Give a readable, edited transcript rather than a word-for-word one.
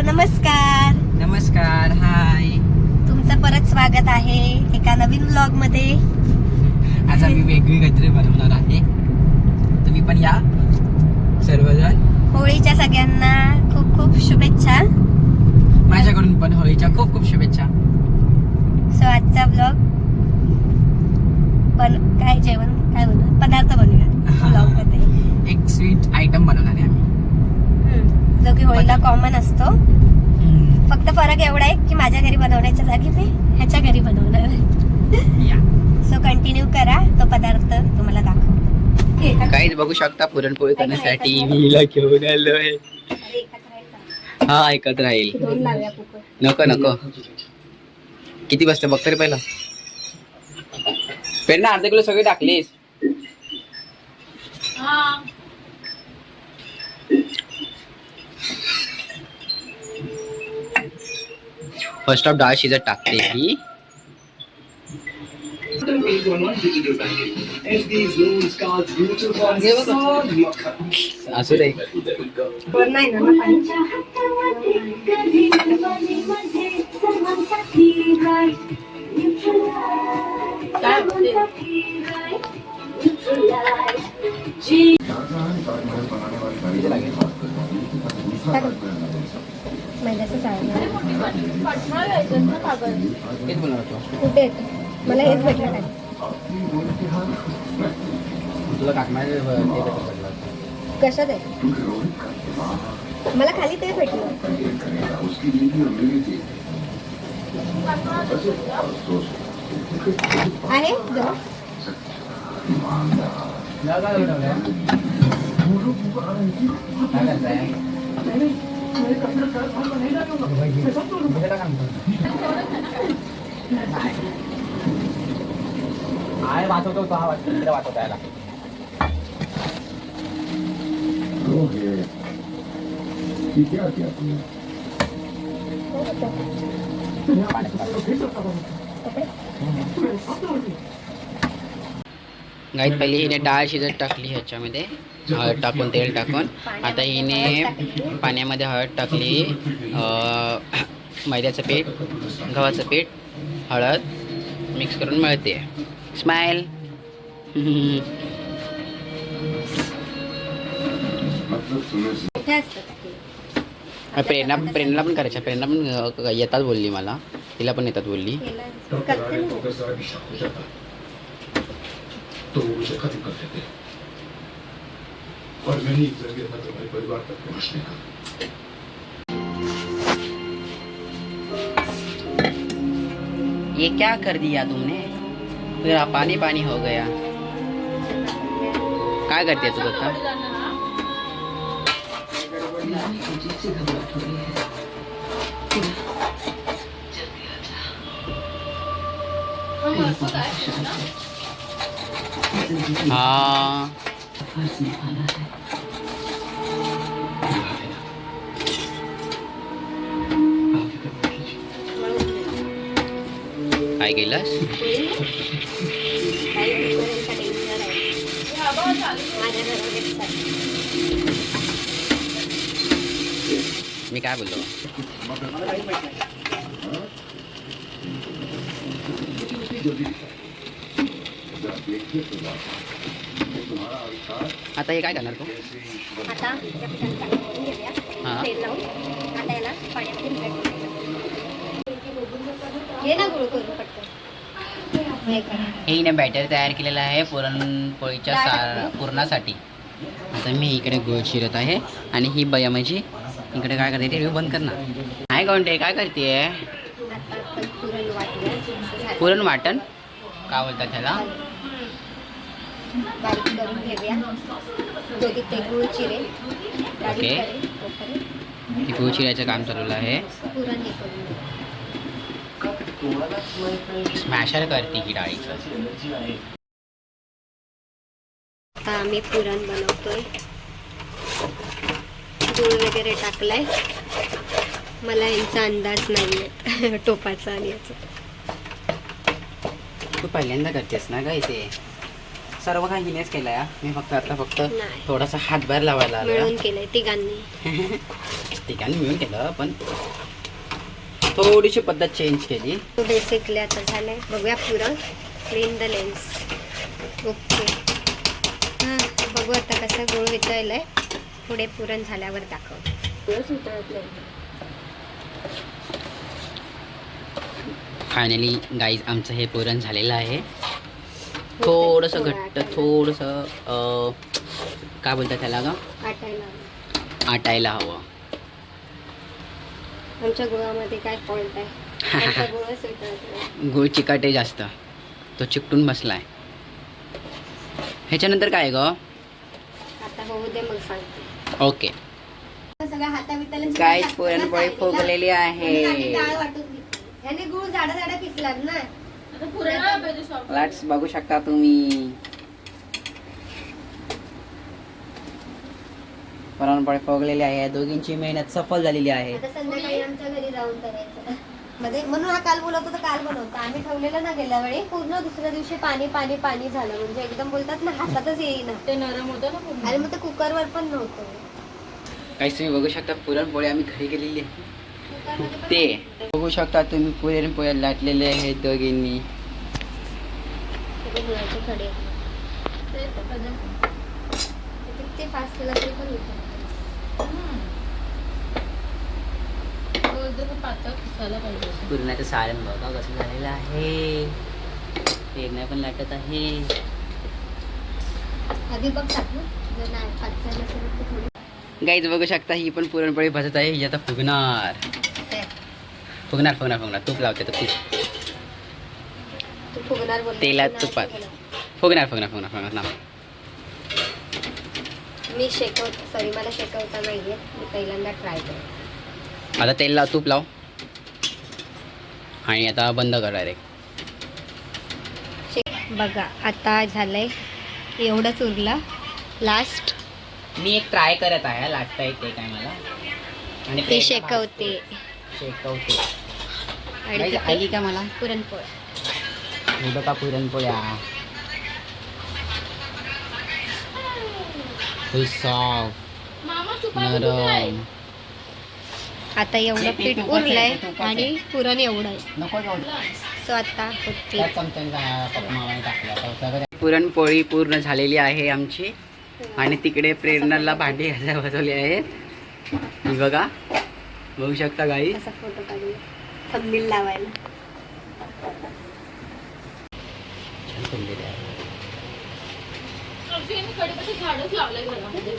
नमस्कार. नमस्कार. हाय. तुमचं परत स्वागत आहे एका नवीन व्लॉग मध्ये. आज आम्ही वेगळी काहीतरी बनवणार आहे. तुम्ही पण या सर्वजण. होळीच्या सगळ्यांना खूप खूप शुभेच्छा. माझ्याकडून पण होळीच्या खूप खूप शुभेच्छा. सो आजचा व्लॉग पण काय जेवण काय बनवू पदार्थ बनवूया व्लॉग मध्ये. एक स्वीट आयटम बनवणार आहे आम्ही, जो की होळीला कॉमन असतो. फक्त फरक एवढा आहे की माझ्या घरी बनवण्याच्या जागी मी ह्याच्या घरी बनवणार आहे. सो कंटिन्यू करा, तो पदार्थ तुम्हाला दाखवतो. काहीच बघू शकता, पुरणपोळी करण्यासाठी मीला घेऊन आलोय. हा ऐकत राहील. नको नको, किती बसते बघ तरी पहिला. पेरणा अर्धा किलो सगळी टाकलीस. फर्स्ट ऑफ डाळ शिजत टाकते ही. असू दे. कुठे मला हेच भेटलं नाही. तुला टाकणार कशात आहे? मला खाली ते भेटलं आहे. वाचवतो हा वाचवता याला. गाईत पहिले हिने डाळ शिजत टाकली ह्याच्यामध्ये, हळद टाकून तेल टाकून. आता हिने पाण्यामध्ये हळद टाकली, मैद्याचं पीठ, गव्हाचं पीठ, हळद मिक्स करून मळते. स्माइल. प्रेरणा पण करायच्या. प्रेरणा पण येतात बोलली मला, तिला पण येतात बोलली. ये क्या कर दिया तुमने, पूरा पानी पानी हो गया. काय करते तू आता? हाँ काय केलास? मी काय बोललो? आता हे काय करणार तू? आता तेल लावून आता याला पाण्यामध्ये घे ना गुळ करून पटकन. हे हिने बॅटर तयार केलेला आहे पुरणपोळीच्या पुरणासाठी. आता मी इकडे गुळ शिरत आहे आणि ही बया माझी इकडे काय करते ते बंद करणार. काय कोणते काय करते? पुरण वाटण का बोलतात त्याला? बारीक करून घेऊया. दोघी ते गुळ चिरे. ओके, गुळ चिरायचं काम चालू आहे. पुरण हे करून स्मॅशर करते ही डाळीचं. आता आम्ही पुरण बनवतोय. गुळ वगैरे टाकलाय. मला यांचा अंदाज नाहीये टोपाचा आणि याचा. तू पहिल्यांदा करतेस ना काय ते? सर्व काही हिनेच केलं आहे. मी फक्त नाही. थोडासा हातभार लावायला आलो. मिळून केलंय तिघांनी. ठिकाणी मिळून केलं पण थोडीशी पद्धत चेंज केली. बेसिकली आता झालंय. बघूया पुरण. Clean the lens. ओके. बघू आता कसं गुळ वितळलंय. पुढे पुरण झाल्यावर दाखव. फायनली गाईज आमचं हे पुरण झालेलं आहे. थोडंसं घट्ट, थोडंसं काय बोलतात त्याला ग, आटायला हवं. आमच्या गुळामध्ये काय फॉल्ट आहे? आमचा गुळच वितळत नाही. गुळ चिकाटे जास्त, तो चिकटून बसलाय. ह्याच्यानंतर काय ग? आता होऊ दे मग सांगते. ओके. सगळं हाताविताला काय पुरणपोळी फुगलेली आहे. याने गुळ जाडा जाडा पिसला ना. लाट्स बघू शकता तुम्ही. पुरणपोळी फुगलेली आहे. दोघींची मेहनत सफल झालेली आहे. आता संध्याकाळी आमच्या घरी जाऊन करायचं. मध्ये म्हणून हा काल बोलवतो तर काल बनवतो. आम्ही ठेवलेलं ना गेल्या वेळी, पूर्ण दुसऱ्या दिवशी पाणी पाणी पाणी झालं. म्हणजे एकदम बोलतात ना हातातच येईना. ते नरम होतं ना. आणि मग ते कुकरवर पण नव्हतं. काहीच तुम्ही बघू शकता पुरणपोळी आम्ही घरी केलेली आहे. ते बघू शकता तुम्ही पुरणपोळी लाटलेले आहेत दोघींनी. ते फास्ट केलं तरी पण होतं. पुरणाचं सारण बघा कसं झालेलं आहे. पेरणा पण लाटत आहे. आधी बघ टाकू जर नाही पातळ नसेल तर थोडी. गाईज बघू शकता ही पण पुरणपोळी भाजत आहे. ही आता फुगणार फुगणार फुगणार फुगणार. तूप लावते तर तू फुगणार बोल. तेलात तुपात फुगणार फुगणार फुगणार फुगणार ना. मी सॉरी मला शेकवता नाहीये. मी पहिल्यांदा ट्राय करते. आता तेल लाव, तूप लाव आणि आता बंद कर डायरेक्ट. बघा आता झालंय. एवढंच उरलं लास्ट. मी एक ट्राय करत आहे. लाटता येते काय मला. आणि ती शेकवते. आणि आली का मला पुरणपोळी. हे बघा पुरणपोळ्या फुल सॉफ्ट नरम. आता एवढं पीठ उरलंय आणि पुरण एवढं आहे. नको सो आता पुरणपोळी पूर्ण झालेली आहे आमची. आणि तिकडे प्रेरणाला भांडी घासायला बसवली आहेत. ही बघा बघू शकता गाई. असा फोटो काढून थंबनेल लावायला. छान फुललेली आहे. झाडच लावलंय घरामध्ये.